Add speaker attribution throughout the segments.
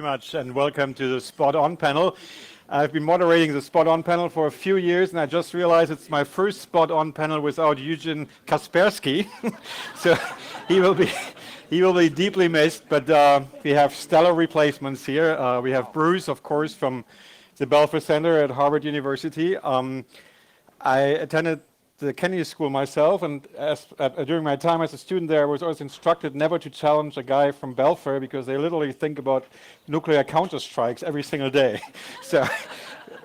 Speaker 1: much, and welcome to the Spot On panel. I've been moderating the Spot On panel for a few years, and I just realized it's my first Spot On panel without Eugen Kaspersky. So he will be deeply missed, but we have stellar replacements here. We have Bruce, of course, from the Belfer Center at Harvard University. I attended the Kennedy School myself, and during my time as a student there, I was always instructed never to challenge a guy from Belfer because they literally think about nuclear counter-strikes every single day. So,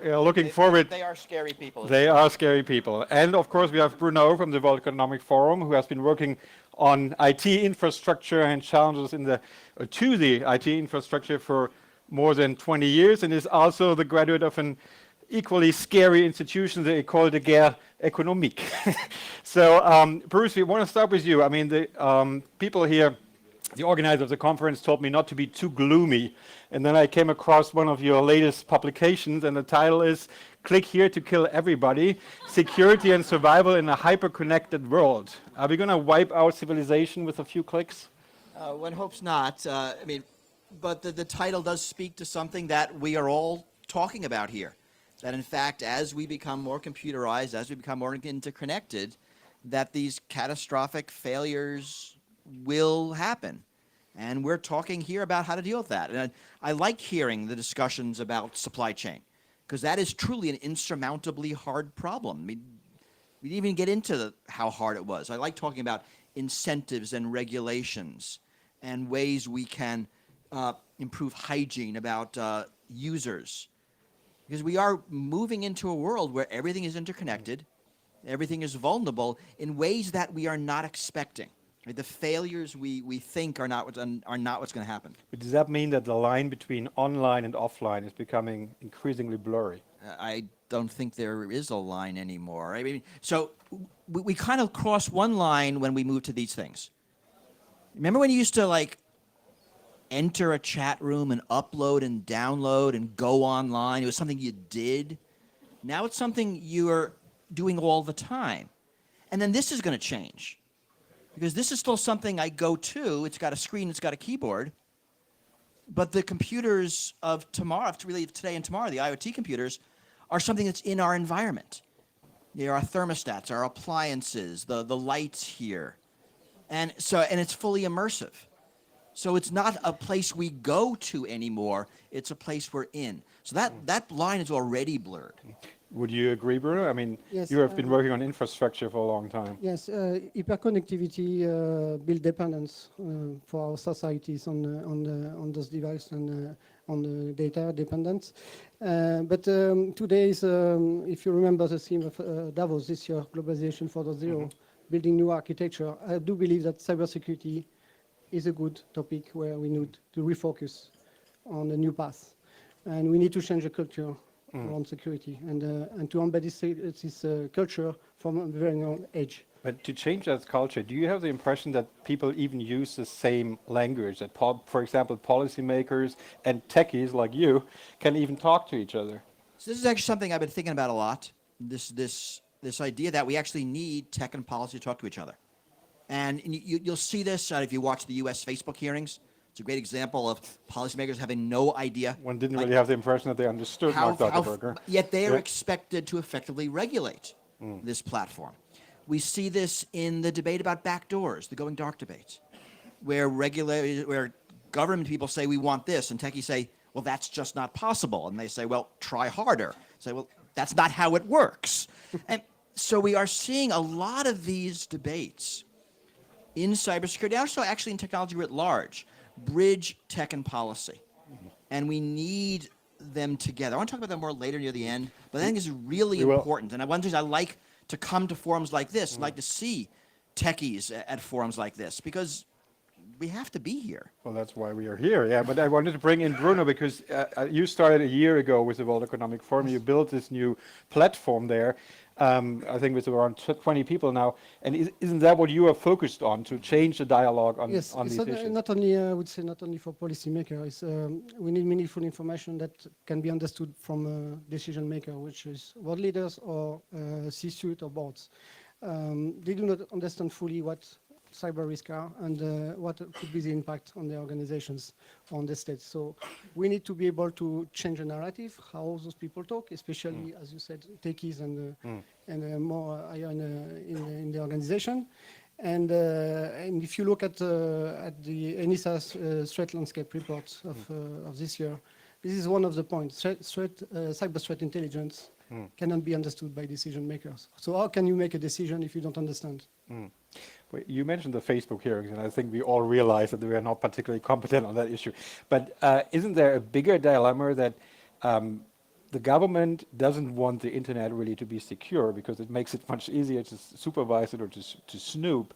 Speaker 1: looking forward.
Speaker 2: They are scary people.
Speaker 1: They are scary people. And of course, we have Bruno from the World Economic Forum, who has been working on IT infrastructure and challenges to the IT infrastructure for more than 20 years, and is also the graduate of an equally scary institution, the École de Guerre Économique. So, Bruce, we want to start with you. I mean, the people here, the organizer of the conference, told me not to be too gloomy, and then I came across one of your latest publications, and the title is "Click Here to Kill Everybody: Security and Survival in a Hyper-Connected World." Are we going to wipe our civilization with a few clicks?
Speaker 2: One hopes not. But the title does speak to something that we are all talking about here. That in fact, as we become more computerized, as we become more interconnected, that these catastrophic failures will happen. And we're talking here about how to deal with that. And I like hearing the discussions about supply chain, because that is truly an insurmountably hard problem. I mean, we didn't even get into how hard it was. I like talking about incentives and regulations and ways we can improve hygiene, about users. Because we are moving into a world where everything is interconnected, everything is vulnerable in ways that we are not expecting. Right? The failures we think are not what's going to happen.
Speaker 1: But does that mean that the line between online and offline is becoming increasingly blurry?
Speaker 2: I don't think there is a line anymore. I mean, so we kind of cross one line when we move to these things. Remember when you used to enter a chat room and upload and download and go online? It was something you did. Now it's something you're doing all the time. And then this is going to change, because this is still something I go to. It's got a screen, it's got a keyboard. But the computers of tomorrow, really today and tomorrow, the IoT computers, are something that's in our environment. There are thermostats, our appliances, the lights here. And it's fully immersive. So it's not a place we go to anymore, it's a place we're in. So that line is already blurred.
Speaker 1: Would you agree, Bruno? I mean,
Speaker 3: yes,
Speaker 1: you have been working on infrastructure for a long time.
Speaker 3: Yes, hyperconnectivity build dependence for our societies on those devices and on the data dependence. But today is, if you remember the theme of Davos this year, Globalization 4.0, building new architecture, I do believe that cybersecurity is a good topic where we need to refocus on a new path. And we need to change the culture around security and to embed this culture from a very young age.
Speaker 1: But to change that culture, do you have the impression that people even use the same language? That, for example, policymakers and techies like you can even talk to each other?
Speaker 2: So this is actually something I've been thinking about a lot. This idea that we actually need tech and policy to talk to each other. And you'll see this if you watch the U.S. Facebook hearings. It's a great example of policymakers having no idea.
Speaker 1: One didn't really have the impression that they understood Mark Zuckerberg.
Speaker 2: Yet they are expected to effectively regulate this platform. We see this in the debate about backdoors, the going dark debate, where government people say we want this, and techies say, well, that's just not possible. And they say, well, try harder. Say, well, that's not how it works. And so we are seeing a lot of these debates in cybersecurity, also actually in technology writ large, bridge tech and policy. And we need them together. I want to talk about that more later near the end, but I think it's really important. And one of the things I like to come to forums like this, I like to see techies at forums like this, because we have to be here.
Speaker 1: Well, that's why we are here, yeah. But I wanted to bring in Bruno, because you started a year ago with the World Economic Forum. You built this new platform there. I think with around 20 people now. And isn't that what you are focused on, to change the dialogue on these issues?
Speaker 3: Not only, I would say, not only for policymakers. We need meaningful information that can be understood from a decision maker, which is world leaders or C-suite or boards. They do not understand fully what cyber risk are and what could be the impact on the organizations, on the states. So we need to be able to change the narrative, how those people talk, especially, as you said, techies and more higher in the organization. And if you look at the ENISA threat landscape report of this year, this is one of the points. Cyber threat intelligence cannot be understood by decision makers. So how can you make a decision if you don't understand?
Speaker 1: Well, you mentioned the Facebook hearings, and I think we all realize that we are not particularly competent on that issue. But isn't there a bigger dilemma that the government doesn't want the internet really to be secure because it makes it much easier to supervise it or to snoop?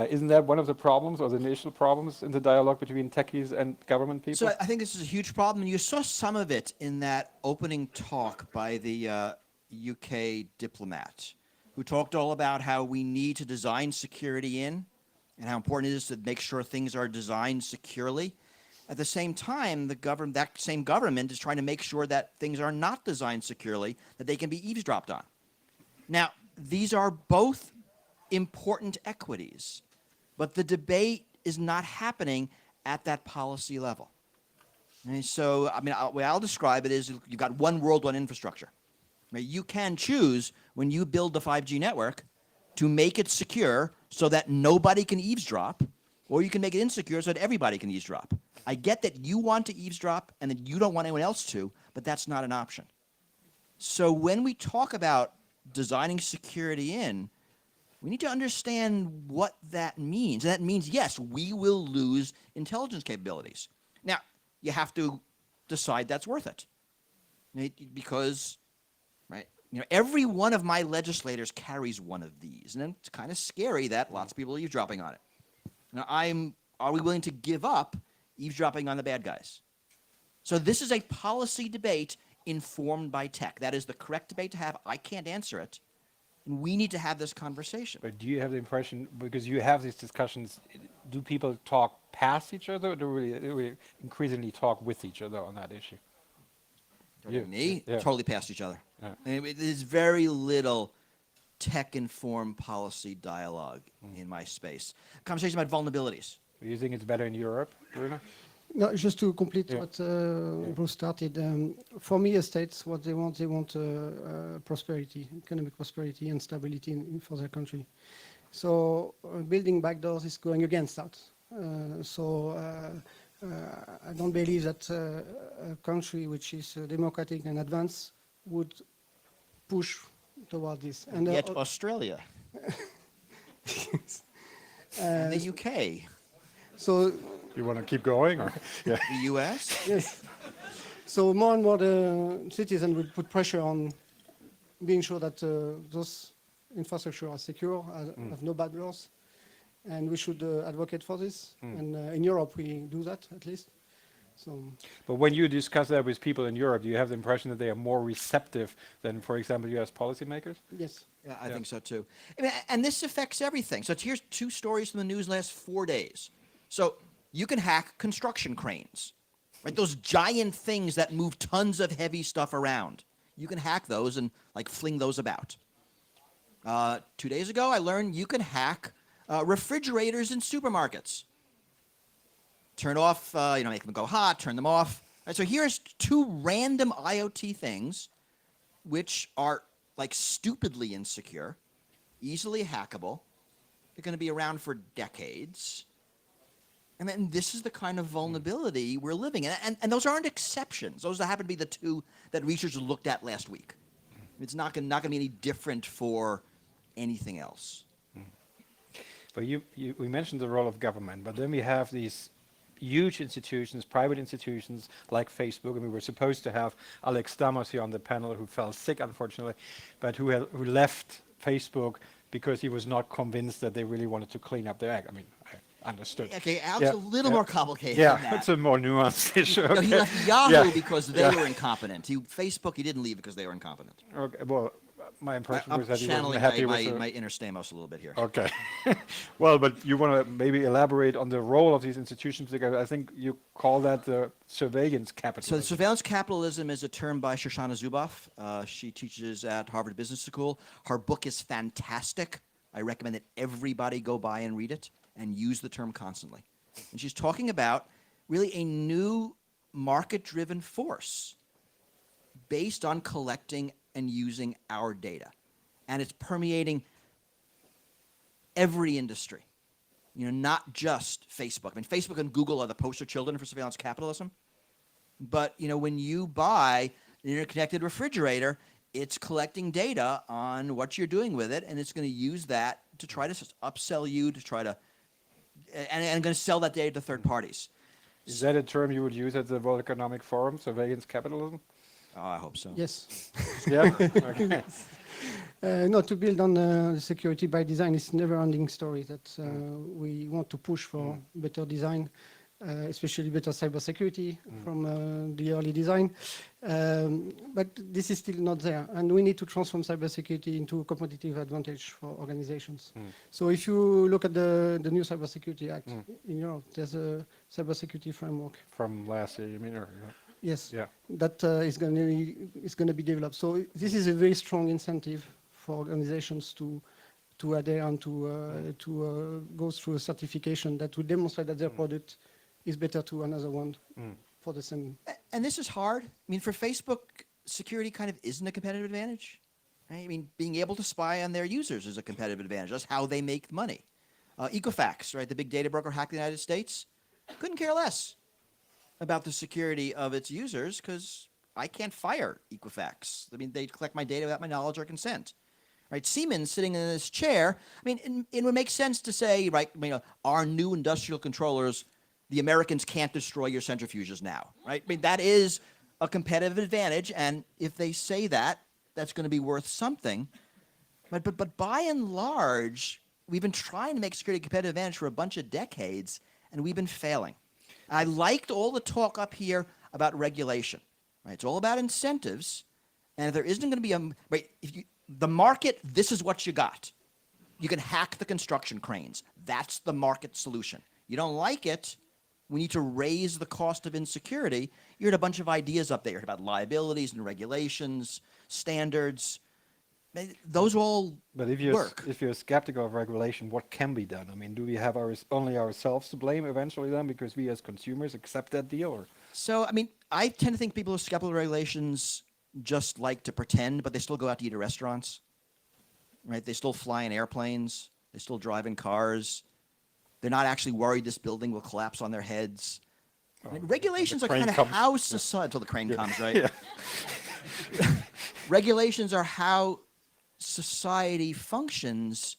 Speaker 1: Isn't that one of the problems or the initial problems in the dialogue between techies and government people?
Speaker 2: So I think this is a huge problem, and you saw some of it in that opening talk by the UK diplomat, who talked all about how we need to design security in and how important it is to make sure things are designed securely. At the same time, that same government is trying to make sure that things are not designed securely, that they can be eavesdropped on. Now, these are both important equities, but the debate is not happening at that policy level. And so, I mean, the way I'll describe it is you've got one world, one infrastructure. Right? You can choose when you build the 5G network to make it secure so that nobody can eavesdrop, or you can make it insecure so that everybody can eavesdrop. I get that you want to eavesdrop and that you don't want anyone else to, but that's not an option. So when we talk about designing security in, we need to understand what that means. And that means, yes, we will lose intelligence capabilities. Now, you have to decide that's worth it. Right? Because, right, every one of my legislators carries one of these. And it's kind of scary that lots of people are eavesdropping on it. Now, are we willing to give up eavesdropping on the bad guys? So this is a policy debate informed by tech. That is the correct debate to have. I can't answer it. And we need to have this conversation.
Speaker 1: But do you have the impression, because you have these discussions, do people talk past each other, or do we increasingly talk with each other on that issue?
Speaker 2: Me,
Speaker 1: Yeah.
Speaker 2: totally past each other.
Speaker 1: Yeah.
Speaker 2: And there's very little tech-informed policy dialogue in my space. Conversation about vulnerabilities.
Speaker 1: Do you think it's better in Europe, Bruno?
Speaker 3: No, just to complete
Speaker 1: Yeah.
Speaker 3: what Bruce started. For me, as states, what they want prosperity, economic prosperity and stability for their country. So building backdoors is going against that. I don't believe that a country which is democratic and advanced would push toward this. And
Speaker 2: Yet Australia and the UK,
Speaker 3: so
Speaker 1: You want to keep going, or yeah?
Speaker 2: the US.
Speaker 3: yes. So more and more the citizens will put pressure on being sure that those infrastructure are secure, have no bad laws, and we should advocate for this. And in Europe, we do that at least. So.
Speaker 1: But when you discuss that with people in Europe, do you have the impression that they are more receptive than, for example, U.S. policymakers?
Speaker 3: Yes.
Speaker 2: Yeah, I think so too. I mean, and this affects everything. So here's 2 stories from the news last 4 days. So you can hack construction cranes, right? Those giant things that move tons of heavy stuff around. You can hack those and like fling those about. 2 days ago, I learned you can hack refrigerators in supermarkets. Turn off, make them go hot, turn them off. All right, so here's 2 random IoT things which are like stupidly insecure, easily hackable. They're going to be around for decades. And then this is the kind of vulnerability we're living in. And those aren't exceptions. Those happen to be the 2 that researchers looked at last week. It's not going to be any different for anything else.
Speaker 1: But we mentioned the role of government, but then we have these huge institutions, private institutions like Facebook, and we were supposed to have Alex Stamos here on the panel, who fell sick, unfortunately, but who left Facebook because he was not convinced that they really wanted to clean up their act. I mean, I understood.
Speaker 2: Okay, Alex, a little more complicated
Speaker 1: Yeah,
Speaker 2: than that.
Speaker 1: it's a more nuanced issue.
Speaker 2: No, he
Speaker 1: Okay.
Speaker 2: left Yahoo
Speaker 1: Yeah.
Speaker 2: because they were incompetent. Facebook, he didn't leave because they were incompetent.
Speaker 1: Okay, well, my impression
Speaker 2: I'm
Speaker 1: was that he wasn't
Speaker 2: channeling
Speaker 1: happy with
Speaker 2: my,
Speaker 1: the...
Speaker 2: my inner Stamos a little bit here.
Speaker 1: Okay. Well, but you want to maybe elaborate on the role of these institutions, because I think you call that the surveillance
Speaker 2: So
Speaker 1: capitalism.
Speaker 2: surveillance capitalism is a term by Shoshana Zuboff. She teaches at Harvard Business School. Her book is fantastic. I recommend that everybody go buy and read it. and use the term constantly. And she's talking about really a new market-driven force based on collecting and using our data. And it's permeating every industry, not just Facebook. I mean, Facebook and Google are the poster children for surveillance capitalism. But, when you buy an interconnected refrigerator, it's collecting data on what you're doing with it, and it's going to use that to try to upsell you, to try to, and going to sell that data to third parties.
Speaker 1: Is that a term you would use at the World Economic Forum, surveillance capitalism?
Speaker 2: Oh, I hope so.
Speaker 3: Yes.
Speaker 1: Yeah? Okay.
Speaker 3: No, to build on security by design is never-ending story that we want to push for better design, especially better cybersecurity from the early design. But this is still not there, and we need to transform cybersecurity into a competitive advantage for organizations. So if you look at the new Cybersecurity Act in Europe, there's a cybersecurity framework.
Speaker 1: From last year, you mean? Or,
Speaker 3: Yes,
Speaker 1: yeah.
Speaker 3: that is going to be developed. So this is a very strong incentive for organizations to adhere and to go through a certification that will demonstrate that their product is better to another one for the same.
Speaker 2: And this is hard. I mean, for Facebook, security kind of isn't a competitive advantage. Right? I mean, being able to spy on their users is a competitive advantage. That's how they make money. Equifax, right, the big data broker hacked the United States, couldn't care less about the security of its users because I can't fire Equifax. I mean, they collect my data without my knowledge or consent. Right? Siemens sitting in this chair, I mean, it would make sense to say, right, our new industrial controllers, the Americans can't destroy your centrifuges now, right? I mean, that is a competitive advantage, and if they say that, that's going to be worth something. But by and large, we've been trying to make security a competitive advantage for a bunch of decades, and we've been failing. I liked all the talk up here about regulation. Right? It's all about incentives, and if there isn't going to be the market, this is what you got. You can hack the construction cranes. That's the market solution. You don't like it, we need to raise the cost of insecurity. You heard a bunch of ideas up there about liabilities and regulations, standards. Those all
Speaker 1: But if you're skeptical of regulation, what can be done? I mean, do we have only ourselves to blame eventually then because we as consumers accept that deal? Or?
Speaker 2: So, I mean, I tend to think people who are skeptical of regulations just like to pretend, but they still go out to eat at restaurants, right? They still fly in airplanes. They still drive in cars. They're not actually worried this building will collapse on their heads. I mean, regulations are kind of how society, until the crane comes, right?
Speaker 1: Yeah.
Speaker 2: Regulations are how society functions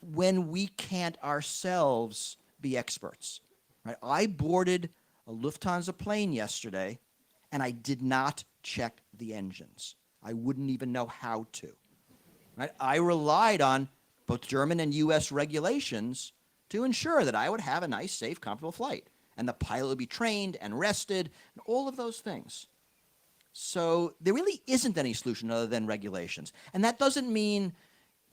Speaker 2: when we can't ourselves be experts. Right? I boarded a Lufthansa plane yesterday, and I did not check the engines. I wouldn't even know how to. Right? I relied on both German and U.S. regulations to ensure that I would have a nice, safe, comfortable flight, and the pilot would be trained and rested, and all of those things. So there really isn't any solution other than regulations. And that doesn't mean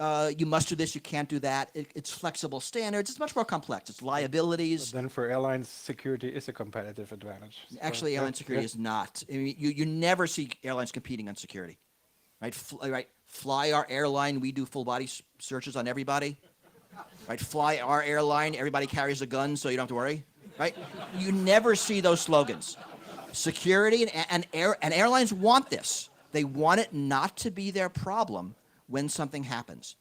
Speaker 2: you must do this, you can't do that. It's flexible standards. It's much more complex. It's liabilities.
Speaker 1: But then for airlines, security is a competitive advantage.
Speaker 2: Actually, airline security is not. I mean, you never see airlines competing on security. Right? Fly our airline, we do full body searches on everybody. Right? Fly our airline, everybody carries a gun, so you don't have to worry. Right? You never see those slogans. Security and airlines want this. They want it not to be their problem when something happens.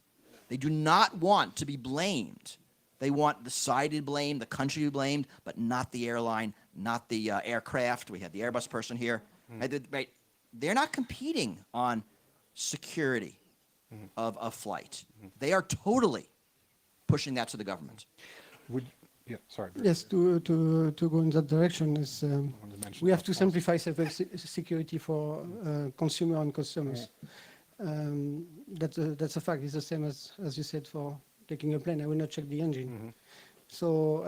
Speaker 2: They do not want to be blamed. They want the side to be blamed, the country to be blamed, but not the airline, not the aircraft. We had the Airbus person here. Right? They're not competing on security of a flight. They are totally pushing that to the government.
Speaker 3: Yes, to go in that direction is we have to simplify security for consumer and customers. That's a fact. It's the same as you said for taking a plane. I will not check the engine. So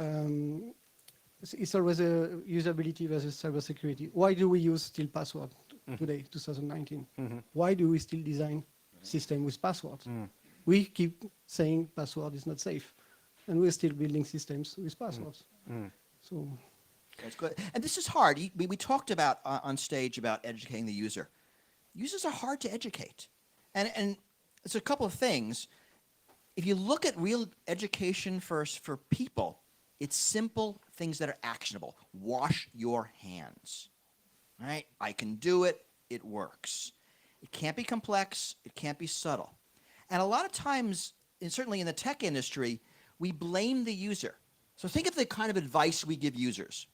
Speaker 3: it's always a usability versus cybersecurity. Why do we use still password today, 2019? Why do we still design system with passwords? We keep saying password is not safe, and we're still building systems with passwords. So
Speaker 2: that's good. And this is hard. We talked about on stage about educating the user. Users are hard to educate, and it's a couple of things. if you look at real education for people, it's simple things that are actionable. Wash your hands. Right? I can do it. It works. It can't be complex. It can't be subtle. And a lot of times, and certainly in the tech industry, we blame the user. So think of the kind of advice we give users.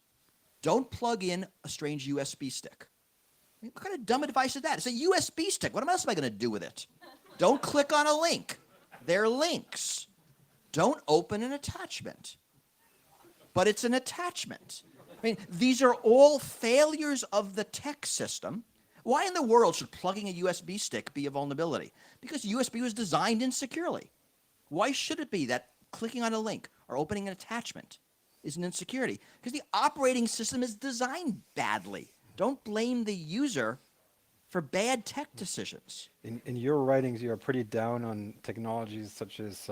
Speaker 2: Don't plug in a strange USB stick. I mean, what kind of dumb advice is that? It's a USB stick. What else am I going to do with it? Don't click on a link. They're links. Don't open an attachment. But it's an attachment. I mean, these are all failures of the tech system. Why in the world should plugging a USB stick be a vulnerability? Because USB was designed insecurely. Why should it be that clicking on a link or opening an attachment is an insecurity? Because the operating system is designed badly. Don't blame the user for bad tech decisions.
Speaker 1: In your writings, you are pretty down on technologies such as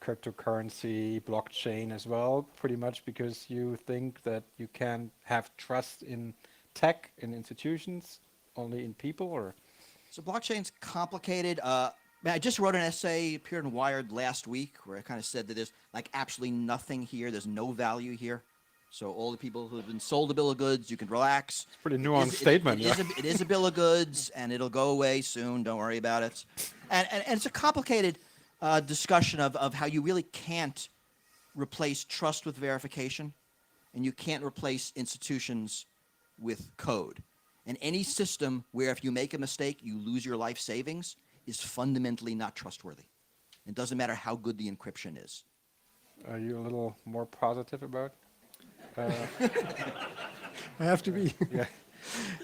Speaker 1: cryptocurrency, blockchain as well, pretty much because you think that you can have trust in tech, in institutions, only in people, or?
Speaker 2: So blockchain's complicated. I just wrote an essay, appeared in Wired last week, where I kind of said that there's like absolutely nothing here. There's no value here. So all the people who have been sold a bill of goods, you can relax.
Speaker 1: It's a pretty nuanced statement.
Speaker 2: It is a bill of goods, and it'll go away soon. Don't worry about it. And it's a complicated discussion of how you really can't replace trust with verification, and you can't replace institutions with code. And any system where if you make a mistake, you lose your life savings is fundamentally not trustworthy. It doesn't matter how good the encryption is.
Speaker 1: Are you a little more positive about?
Speaker 3: I have to be.
Speaker 1: Yeah,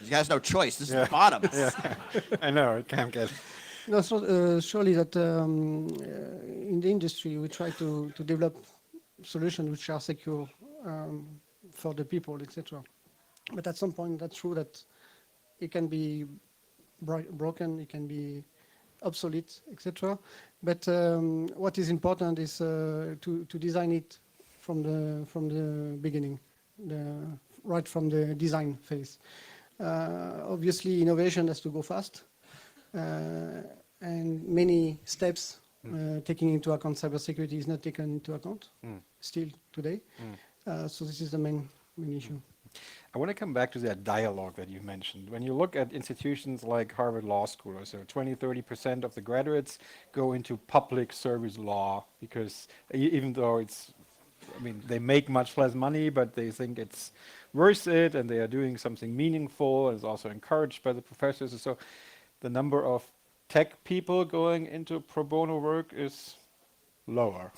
Speaker 2: You guys no choice. This is the bottom.
Speaker 1: yeah. I know it can't get.
Speaker 3: No, so surely that in the industry we try to develop solutions which are secure for the people, etc. But at some point, that's true that it can be broken, it can be obsolete, etc. But what is important is to design it from the beginning, right from the design phase. Obviously, innovation has to go fast, and many steps taking into account cybersecurity is not taken into account still today. So this is the main issue.
Speaker 1: I want to come back to that dialogue that you mentioned. When you look at institutions like Harvard Law School, so 20-30% of the graduates go into public service law because even though it's, I mean, they make much less money, but they think it's worth it and they are doing something meaningful, and it's also encouraged by the professors. And so the number of tech people going into pro bono work is lower.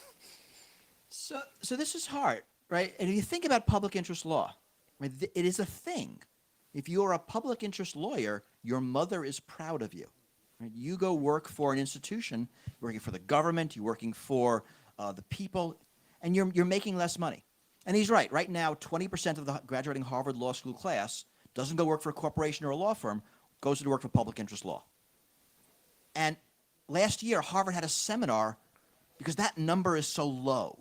Speaker 2: So this is hard, right? And if you think about public interest law, right, it is a thing. If you're a public interest lawyer, your mother is proud of you. Right? You go work for an institution, you're working for the government, you're working for the people, and you're making less money. And he's right. Right now, 20% of the graduating Harvard Law School class doesn't go work for a corporation or a law firm, goes to work for public interest law. And last year, Harvard had a seminar because that number is so low.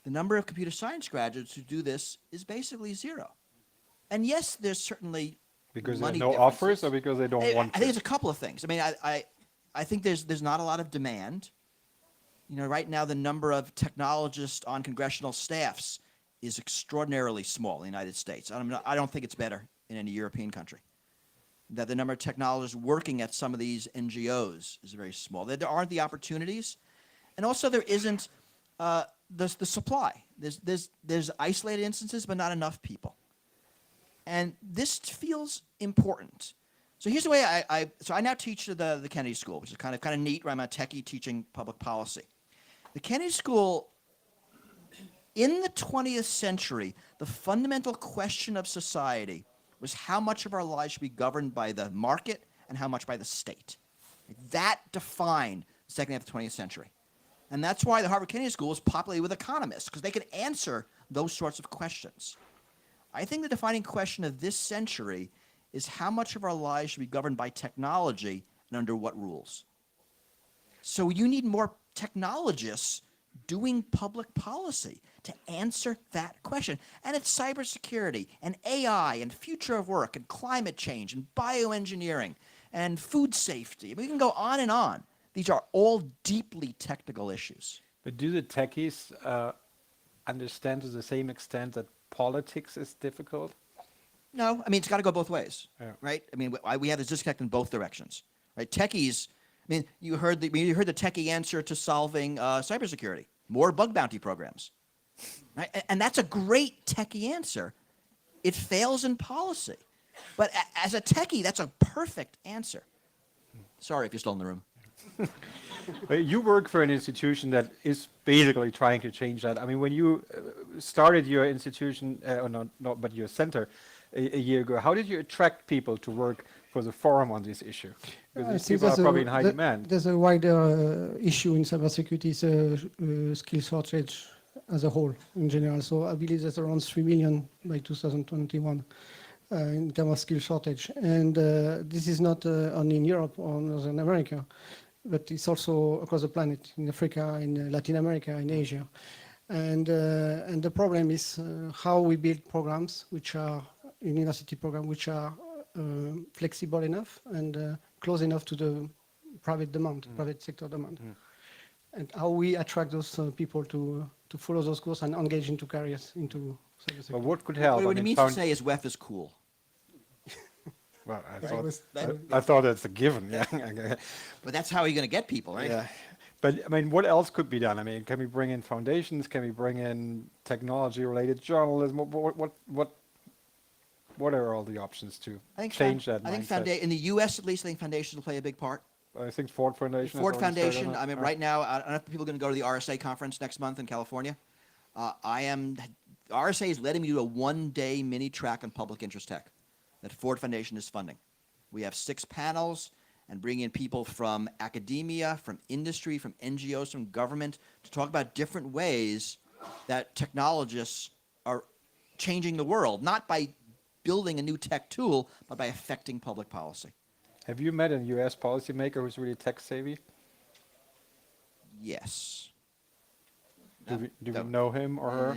Speaker 2: The number of computer science graduates who do this is basically zero. And yes, there's certainly
Speaker 1: Because
Speaker 2: money
Speaker 1: there are no
Speaker 2: differences.
Speaker 1: offers, or because they don't want
Speaker 2: I
Speaker 1: to?
Speaker 2: think it's a couple of things. I mean, I think there's not a lot of demand. You know, right now the number of technologists on congressional staffs is extraordinarily small in the United States. I don't think it's better in any European country. That the number of technologists working at some of these NGOs is very small. There aren't the opportunities, and also there isn't the supply. There's isolated instances, but not enough people. And this feels important. So here's the way I now teach at the Kennedy School, which is kind of neat, where I'm a techie teaching public policy. The Kennedy School, in the 20th century, the fundamental question of society was how much of our lives should be governed by the market and how much by the state. That defined the second half of the 20th century. And that's why the Harvard Kennedy School is populated with economists, because they can answer those sorts of questions. I think the defining question of this century is how much of our lives should be governed by technology and under what rules. So you need more technologists doing public policy to answer that question. And it's cybersecurity and AI and future of work and climate change and bioengineering and food safety. We can go on and on. These are all deeply technical issues.
Speaker 1: But do the techies understand to the same extent that politics is difficult?
Speaker 2: No, I mean, it's got to go both ways,
Speaker 1: Yeah.
Speaker 2: right? I mean, we have this disconnect in both directions, right? Techies, I mean, you heard the techie answer to solving cybersecurity, more bug bounty programs, right? And that's a great techie answer. It fails in policy. But as a techie, that's a perfect answer. Sorry if you're still in the room.
Speaker 1: But you work for an institution that is basically trying to change that. I mean, when you started your institution, or not, but your center a year ago, how did you attract people to work for the forum on this issue? Because
Speaker 3: I
Speaker 1: these
Speaker 3: think
Speaker 1: people are probably in high demand.
Speaker 3: There's a wider issue in cybersecurity, it's a skill shortage as a whole in general. So I believe there's around 3 million by 2021 in terms of skill shortage. And this is not only in Europe or Northern America, but it's also across the planet, in Africa, in Latin America, in Asia. And the problem is how we build programs, which are university programs, which are flexible enough and close enough to the private demand, private sector demand. And how we attract those people to follow those courses and engage into careers into cybersecurity.
Speaker 1: But what could help?
Speaker 2: What he means to say is WEF is cool.
Speaker 1: Well,
Speaker 3: That
Speaker 1: I thought that's a given. Yeah.
Speaker 2: But that's how you're going to get people, right?
Speaker 1: Yeah. But I mean, what else could be done? I mean, can we bring in foundations? Can we bring in technology-related journalism? What are all the options to change that mindset?
Speaker 2: In the U.S. at least, I think foundations will play a big part.
Speaker 1: I think Ford Foundation.
Speaker 2: Ford
Speaker 1: has already started
Speaker 2: Foundation.
Speaker 1: on
Speaker 2: I mean,
Speaker 1: it.
Speaker 2: right now, I don't know if people are going to go to the RSA conference next month in California. RSA is letting me do a one-day mini track on public interest tech that Ford Foundation is funding. We have 6 panels and bring in people from academia, from industry, from NGOs, from government to talk about different ways that technologists are changing the world, not by building a new tech tool, but by affecting public policy.
Speaker 1: Have you met a U.S. policymaker who's really tech savvy?
Speaker 2: Yes.
Speaker 1: Do we know him or her?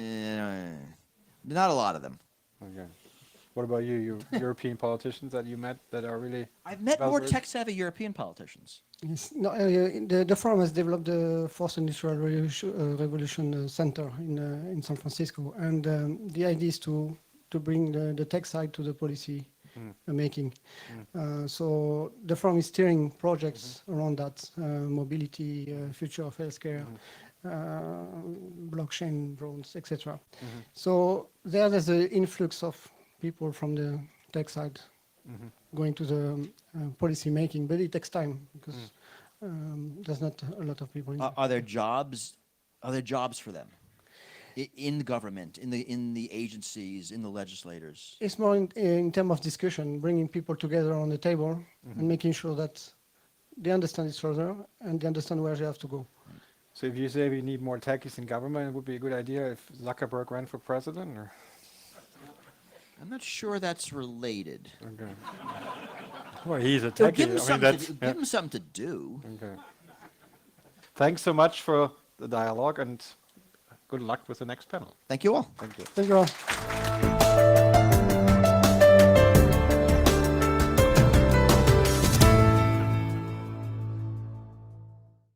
Speaker 2: Not a lot of them.
Speaker 1: Okay. What about you European politicians that you met that are really...
Speaker 2: I've met more
Speaker 1: buzzwords?
Speaker 2: tech-savvy European politicians.
Speaker 3: Yes. No, the forum has developed the Fourth Industrial Revolution Center in San Francisco, and the idea is to bring the tech side to the policy making. So the forum is steering projects around that, mobility, future of healthcare, blockchain, drones, etc. So there's an influx of people from the tech side going to the policy making, but it takes time because there's not a lot of people in there.
Speaker 2: Are there jobs? Are there jobs for them in the government, in the agencies, in the legislators?
Speaker 3: It's more in terms of discussion, bringing people together on the table and making sure that they understand each other and they understand where they have to go.
Speaker 1: So if you say we need more techies in government, it would be a good idea if Zuckerberg ran for president? Or?
Speaker 2: I'm not sure that's related.
Speaker 1: Okay. Well, he's a
Speaker 2: So
Speaker 1: techie.
Speaker 2: give him,
Speaker 1: yeah.
Speaker 2: give him something to do.
Speaker 1: Okay. Thanks so much for the dialogue and good luck with the next panel.
Speaker 2: Thank you all.
Speaker 1: Thank you.
Speaker 3: Thank you all.